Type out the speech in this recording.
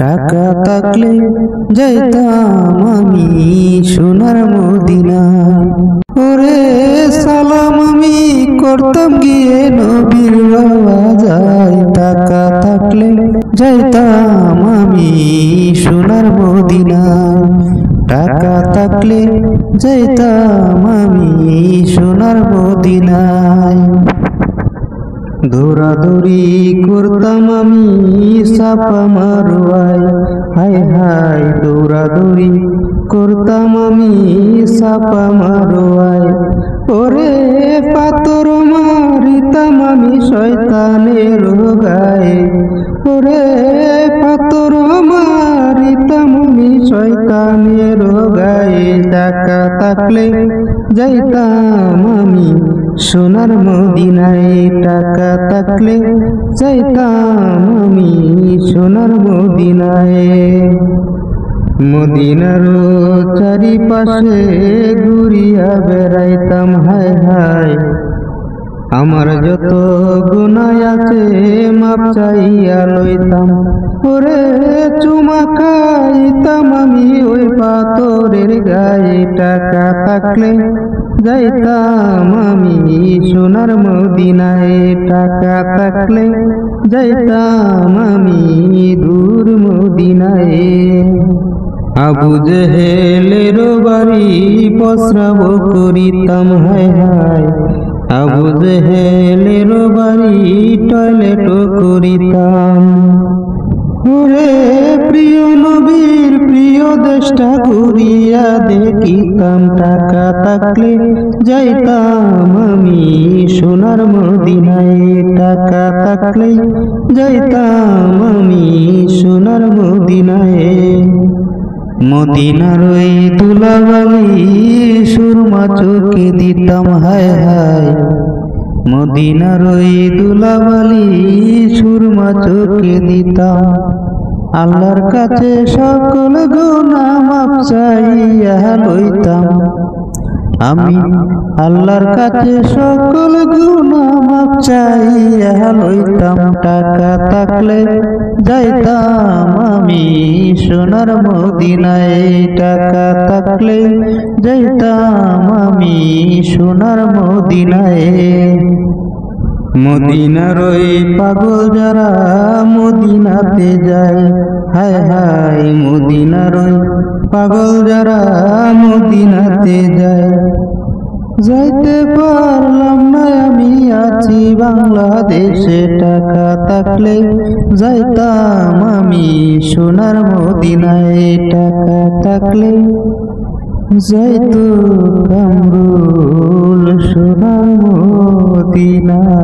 টাকা থাকলে যাইতাম আমি সোনার মদিনা। ওরে সালাম আমি করতাম গিয়ে নবীর রওজায়। টাকা থাকলে যাইতাম আমি সোনার মদিনায়। টাকা থাকলে যাইতাম আমি সোনার মদিনায়। দৌড়াদৌড়ি করতাম আমি সাপা মারোয়ায়। হায় হায় দৌড়াদৌড়ি করতাম আমি সাপা মারোয়ায়। ওরে পাথর মারিতাম আমি শয়তানের গায়ে। ওরে পাথর মারিতাম আমি শয়তানের গায়ে। টাকা থাকলে যাইতাম আমি সোনার মদিনায়। টাকা থাকলে যাইতাম আমি সোনার মদিনায়। মদিনার চারিপাশে ঘুরিয়া বেড়াইতাম। হায় হায় আমার যত গুনাহ আছে মাপ চাইয়া লইতাম। ওরে চুমা খাইতাম আমি ওই পাথরের গায়ে। টাকা থাকলে যাইতাম আমি সোনার মদিনায়। টাকা থাকলে যাইতাম আমি দূর মদিনায়। আবু জেহেলের বাড়ি প্রস্রাব করিতাম। হায় হায় আবু জেহেলের বাড়ি টয়লেট করিতাম। ওরে প্রিয় নবীর প্রিয় দেশটা ঘুরিয়া দেখিতাম। টাকা থাকলে যাইতাম আমি সোনার মদিনায়। টাকা থাকলে যাইতাম আমি সোনার মদিনায়। মদিনার ওই দুলাবালি সুরমা চোখে দিতাম। হায় হায় মদিনার ওই দুলাবালি সুরমা চোখে দিতাম। আল্লাহর কাছে সকল গুনাহ মাপ চাইয়া লইতাম আমি। আল্লাহর কাছে সকল গুনাহ মাপ চাইয়া লইতাম। টাকা থাকলে যাইতাম আমি সোনার মদিনায়। টাকা থাকলে যাইতাম আমি সোনার মদিনায়। মদিনার ওই পাগল যারা মদিনাতে যায়। হায় হায় মদিনার ওই পাগল যারা মদিনাতে যায়। যাইতে পারলাম না আমি আছি বাংলাদেশে। টাকা থাকলে যাইতাম আমি সোনার মদিনায়। টাকা থাকলে যাইতো কামরুল সোনার মদিনায়।